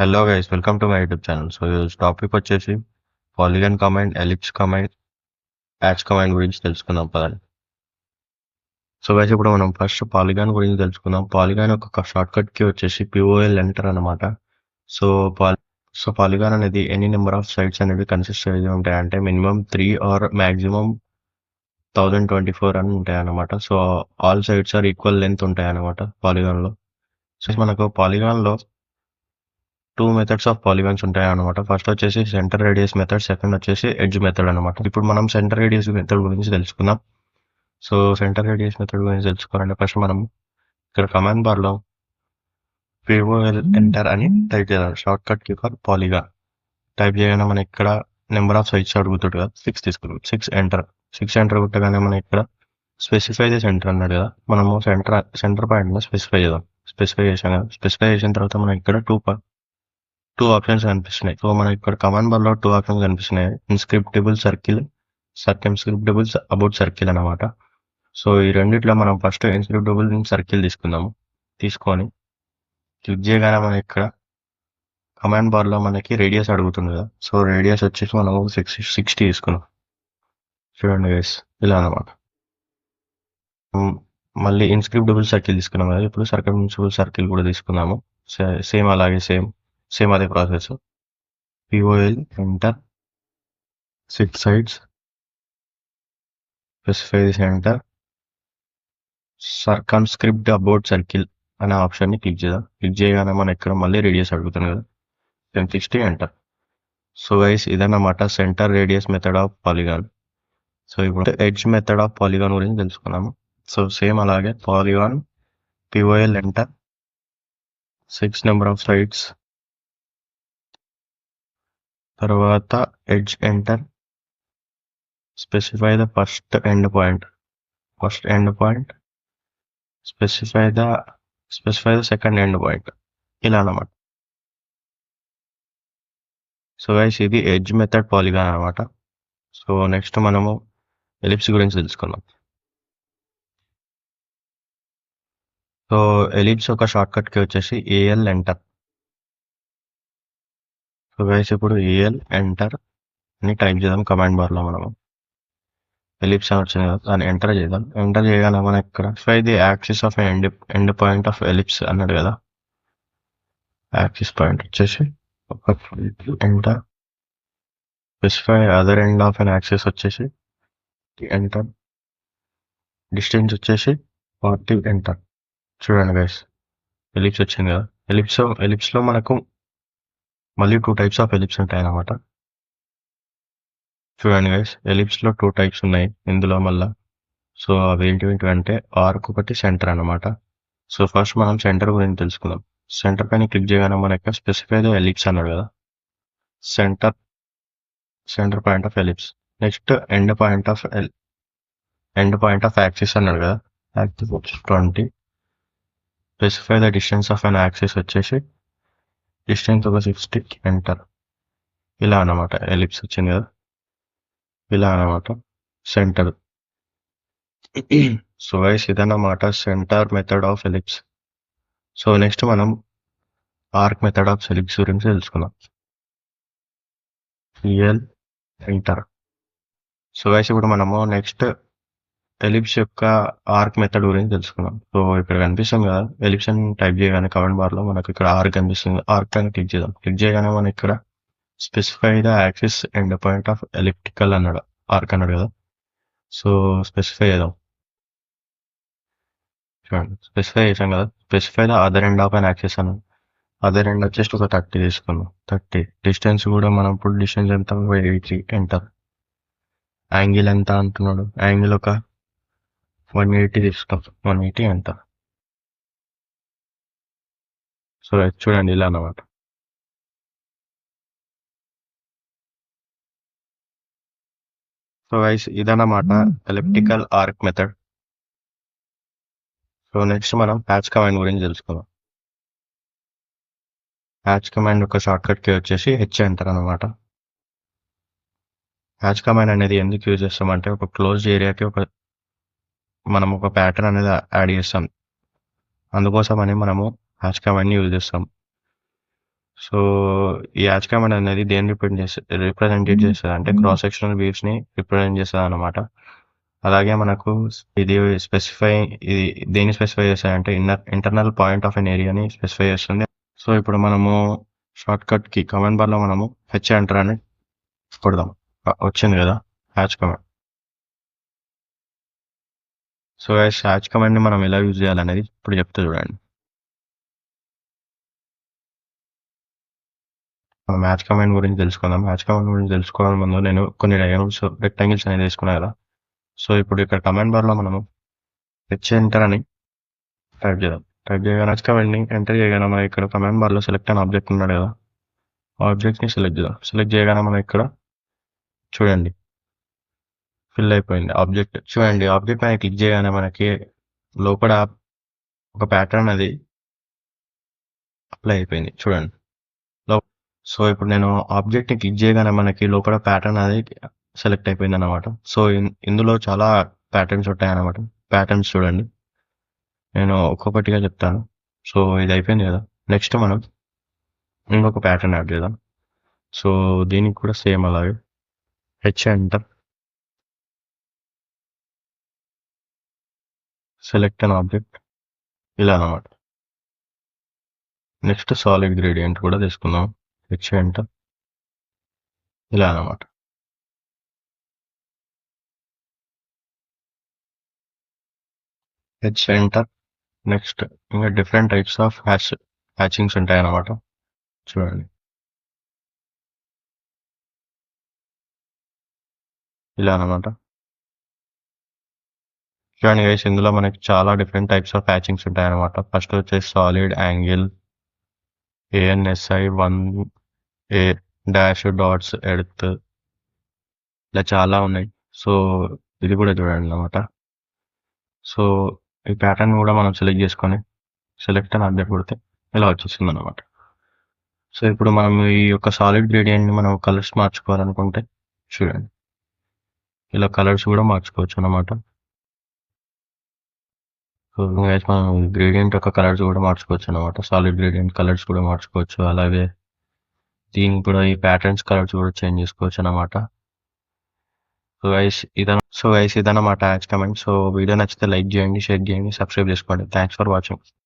Hello guys, welcome to my YouTube channel. So ఈరోజు topic వచ్చేసి polygon command, ellipse command, patch command గురించి తెలుసుకుందాం పదండి. సో గైస్, ఇప్పుడు మనం ఫస్ట్ పాలిగాన్ గురించి తెలుసుకుందాం. పాలిగాన్ ఒక షార్ట్ కట్ కి వచ్చేసి POL ఎంటర్ అనమాట. సో పాలిగాన్ అనేది ఎనీ నెంబర్ ఆఫ్ సైట్స్ అనేవి కన్సిస్ట్ అయ్యి ఉంటాయి. అంటే మినిమం 3 ఆర్ మాక్సిమం 1024 అని ఉంటాయి అనమాట. So all sides are equal length ఉంటాయి అనమాట పాలిగాన్ లో. సో మనకు పాలిగాన్ లో 2 మెథడ్స్ ఆఫ్ పాలిగాన్స్ ఉంటాయి అనమాట. ఫస్ట్ వచ్చేసి సెంటర్ రేడియస్ మెథడ్, సెకండ్ వచ్చేసి ఎడ్జ్ మెథడ్ అనమాట. ఇప్పుడు మనం సెంటర్ రేడియస్ మెథడ్ గురించి తెలుసుకుందాం. సో సెంటర్ రేడియస్ మెథడ్ గురించి తెలుసుకోవాలంటే ఫస్ట్ మనం ఇక్కడ కమాండ్ బార్ లో POL ఎంటర్ అని టైప్ చేయాలి. షార్ట్ కట్ కి ఫర్ పాలిగాన్ టైప్ చేయగానే మనం ఇక్కడ నెంబర్ ఆఫ్ సైట్స్ అడుగుతాడు కదా, 6 తీసుకున్నాం. 6 ఎంటర్ కొట్టగానే మనం ఇక్కడ స్పెసిఫై ది సెంటర్ అన్నాడు కదా, మనము సెంటర్ పాయింట్ స్పెసిఫై చేద్దాం. స్పెసిఫై చేసాం కదా, స్పెసిఫై చేసిన తర్వాత మనం ఇక్కడ టూ ఆప్షన్స్ కనిపిస్తున్నాయి. సో మనకి ఇక్కడ కమాండ్ బార్ లో 2 ఆప్షన్స్ కనిపిస్తున్నాయి. ఇన్స్క్రిప్టబుల్ సర్కిల్, సర్కిల్ అబౌట్ సర్కిల్ అనమాట. సో ఈ రెండిట్లో మనం ఫస్ట్ ఇన్స్క్రిప్టబుల్ సర్కిల్ తీసుకుందాము. తీసుకొని క్లిక్ చేయగానే మనం ఇక్కడ కమాండ్ బార్ లో మనకి రేడియస్ అడుగుతుంది కదా. సో రేడియస్ వచ్చేసి మనం 60 తీసుకున్నాం. చూడండి గైస్, ఇలా అనమాట. మళ్ళీ ఇన్స్క్రిప్టబుల్ సర్కిల్ తీసుకున్నాం కదా, ఇప్పుడు సర్కిల్ సర్కిల్ కూడా తీసుకున్నాము. సేమ్ అలాగే సేమ్ అదే process. POL enter 6 sides, specify the center, circumscribed about circle అనే ఆప్షన్ ని క్లిక్ చేద్దాం. క్లిక్ చేయగానే మనం ఇక్కడ మళ్ళీ రేడియస్ అడుగుతుంది కదా, 1060 ఎంటర్. సో గైస్, ఇదన్నమాట center radius method of polygon. So ఇప్పుడు ఎడ్జ్ మెథడ్ ఆఫ్ పాలిగాన్ గురించి తెలుసుకున్నాము. సో సేమ్ అలాగే polygon POL enter 6 number of sides, తర్వాత edge enter, specify the first end point, specify the second end point, ఇలా అన్నమాట. So guys, ఇది edge method polygon అనమాట. So next మనము ellipse గురించి తెలుసుకుందాం. సో ఎలిప్స్ ఒక షార్ట్ కట్ కి వచ్చేసి AL ఎంటర్. సో గైస్, ఇప్పుడు AL ఎంటర్ అని టైప్ చేద్దాం కమాండ్ బార్ లో. మనము ఎలిప్స్ అని వచ్చింది కదా, దాన్ని ఎంటర్ చేద్దాం. ఎంటర్ చేయగానే మనం ఇక్కడ the axis of end point of ellipse అన్నాడు కదా, యాక్సిస్ పాయింట్ వచ్చేసి ఒక enter. Specify other end of an axis వచ్చేసి ఎంటర్. డిస్టెన్స్ వచ్చేసి 40 ఎంటర్. చూడండి గైస్, ఎలిప్స్ వచ్చింది కదా. ఎలిప్స్ లో మనకు మళ్ళీ 2 టైప్స్ ఆఫ్ ఎలిప్స్ ఉంటాయి అన్నమాట. చూడండి గైస్, ఎలిప్స్ లో 2 టైప్స్ ఉన్నాయి ఇందులో మళ్ళా. సో అవి ఏంటి అంటే ఆర్క్ ఒకటి, సెంటర్ అన్నమాట. సో ఫస్ట్ మనం సెంటర్ గురించి తెలుసుకుందాం. సెంటర్ పైన క్లిక్ చేయగానే మనకి స్పెసిఫై ద ఎలిప్స్ అన్నాడు కదా, centre point of ellipse. Next end point of axis అన్నాడు కదా, axis 20. Specify the distance of an axis వచ్చేసి డిస్టెన్స్ ఒక 60 ఎంటర్. ఇలా అన్నమాట ఎలిప్స్ వచ్చింది కదా, ఇలా అన్నమాట సెంటర్. సో గైస్, ఇదన్నమాట centre method of ellipse. So next మనం ఆర్క్ మెథడ్ ఆఫ్ ఎలిప్స్ గురించి తెలుసుకుందాం. PL enter. సో గైస్, ఇప్పుడు మనము నెక్స్ట్ ఎలిప్స్ యొక్క ఆర్క్ మెథడ్ గురించి తెలుసుకుందాం. సో ఇక్కడ కనిపిస్తుంది కదా, ఎలిప్స్ అని టైప్ చేయగానే కమెంట్ బార్ లో మనకు ఇక్కడ ఆర్క్ కనిపిస్తుంది. ఆర్క్ అని క్లిక్ చేద్దాం. క్లిక్ చేయగానే మనకి ఇక్కడ specify the axis end point of elliptical అన్నాడు, ఆర్క్ అన్నాడు కదా. సో స్పెసిఫై చేద్దాం. చూడండి, స్పెసిఫై చేసాం కదా. Specify the other end of an axis అన్నాడు. అదర్ ఎండ్ వచ్చేసి ఒక 30 తీసుకున్నాం. 30 డిస్టెన్స్ కూడా మనం ఇప్పుడు డిస్టెన్స్ ఎంత, 80 ఎంటర్. యాంగిల్ ఎంత అంటున్నాడు, యాంగిల్ ఒక 180 తీసుకుంటాం. 180 ఎంటర్. సో చూడండి, ఇలా అన్నమాట. సో గైస్, ఇదన్నమాట elliptical arc method. So next మనం ప్యాచ్ కమాండ్ గురించి తెలుసుకుందాం. ప్యాచ్ కమాండ్ ఒక షార్ట్ కట్ కి వచ్చేసి H ఎంటర్ అనమాట. ప్యాచ్ కమాండ్ అనేది ఎందుకు యూజ్ చేస్తామంటే ఒక క్లోజ్డ్ ఏరియాకి మనం ఒక ప్యాటర్న్ అనేది యాడ్ చేస్తాం. అందుకోసమని మనము ప్యాచ్ కమాండ్ ని యూజ్ చేస్తాం. సో ఈ యాజ్ కమాండ్ అనేది దేన్ని రిప్రజెంటేట్ చేస్తుంది అంటే క్రాస్ సెక్షనల్ వ్యూస్ ని రిప్రజెంట్ చేస్తుంది అనమాట. అలాగే మనకు ఇది ఇది దేన్ని స్పెసిఫై చేస్తుంది అంటే ఇంటర్నల్ పాయింట్ ఆఫ్ ఎన్ ఏరియాని స్పెసిఫై చేస్తుంది. సో ఇప్పుడు మనము షార్ట్ కట్ కి కమాండ్ బార్ లో మనము హెచ్ ఎంటర్ అని కొడదాం. వచ్చింది కదా hatch command. So hatch command ని మనం ఎలా యూజ్ చేయాలనేది ఇప్పుడు చెప్తా చూడండి. మనం హ్యాచ్ కమాండ్ గురించి తెలుసుకుందాం. హ్యాచ్ కమాండ్ గురించి తెలుసుకోవడం ముందు నేను కొన్ని డయాగ్రామ్స్ రెక్టాంగిల్స్ అనేది తీసుకున్నా కదా. సో ఇప్పుడు ఇక్కడ కమాండ్ బార్ లో మనము హెచ్ ఎంటర్ అని టైప్ చేద్దాం. టైప్ చేయగానే హ్యాచ్ కమాండ్ ని ఎంటర్ చేయగానే మనం ఇక్కడ కమాండ్ బార్ లో సెలెక్ట్ అని ఆబ్జెక్ట్ ఉన్నాడు కదా, ఆబ్జెక్ట్ ని సెలెక్ట్ చేద్దాం. సెలెక్ట్ చేయగానే మనం ఇక్కడ చూడండి ఫిల్ అయిపోయింది ఆబ్జెక్ట్. చూడండి ఆబ్జెక్ట్ పైన క్లిక్ చేయగానే మనకి లోపల ఒక ప్యాటర్న్ అది అప్లై అయిపోయింది చూడండి. సో ఇప్పుడు నేను ఆబ్జెక్ట్ ని క్లిక్ చేయగానే మనకి లోపల ప్యాటర్న్ అది సెలెక్ట్ అయిపోయింది అనమాట. సో ఇందులో చాలా ప్యాటర్న్స్ ఉంటాయి అనమాట. ప్యాటర్న్స్ చూడండి, నేను ఒక్కొక్కటిగా చెప్తాను. సో ఇది అయిపోయింది కదా. నెక్స్ట్ మనం ఇంకొక ప్యాటర్న్ యాడ్ చేద్దాం. సో దీనికి కూడా సేమ్ అలాగే H enter, select an object, ఇలా అనమాట. నెక్స్ట్ సాలిడ్ గ్రేడియంట్ కూడా తీసుకుందాం. హెచ్ ఎంటర్, ఇలా అనమాట. H enter. నెక్స్ట్ ఇంకా డిఫరెంట్ టైప్స్ ఆఫ్ హ్యాచింగ్స్ ఉంటాయి అన్నమాట. చూడండి ఇలా అనమాట. చూడండి గైస్, ఇందులో మనకి చాలా డిఫరెంట్ టైప్స్ ఆఫ్ హ్యాచింగ్స్ ఉంటాయి అనమాట. ఫస్ట్ వచ్చేసి solid, angle, ANSI, 1A, dash, dots, earth, ఇలా చాలా ఉన్నాయి. సో ఇది కూడా చూడండి అనమాట. సో ఈ ప్యాటర్న్ కూడా మనం సెలెక్ట్ చేసుకొని సెలెక్ట్ అని ఆబ్జెక్ట్ కొడితే ఇలా వచ్చేసింది అనమాట. సో ఇప్పుడు మనం ఈ యొక్క సాలిడ్ గ్రేడియంట్ని మనం కలర్స్ మార్చుకోవాలనుకుంటే చూడండి ఇలా కలర్స్ కూడా మార్చుకోవచ్చు అనమాట. సో గైస్ మనం గ్రేడియంట్ యొక్క కలర్స్ కూడా మార్చుకోవచ్చు అనమాట. సాలిడ్ గ్రేడియంట్ కలర్స్ కూడా మార్చుకోవచ్చు. అలాగే దీనికి కూడా ఈ ప్యాటర్న్స్ కలర్స్ కూడా చేంజ్ చేసుకోవచ్చు అనమాట. సో గైస్ ఇదన్నమాట హ్యాచ్ కమాండ్. సో వీడియో నచ్చితే లైక్ చేయండి, షేర్ చేయండి, సబ్స్క్రైబ్ చేసుకోండి. Thanks for watching.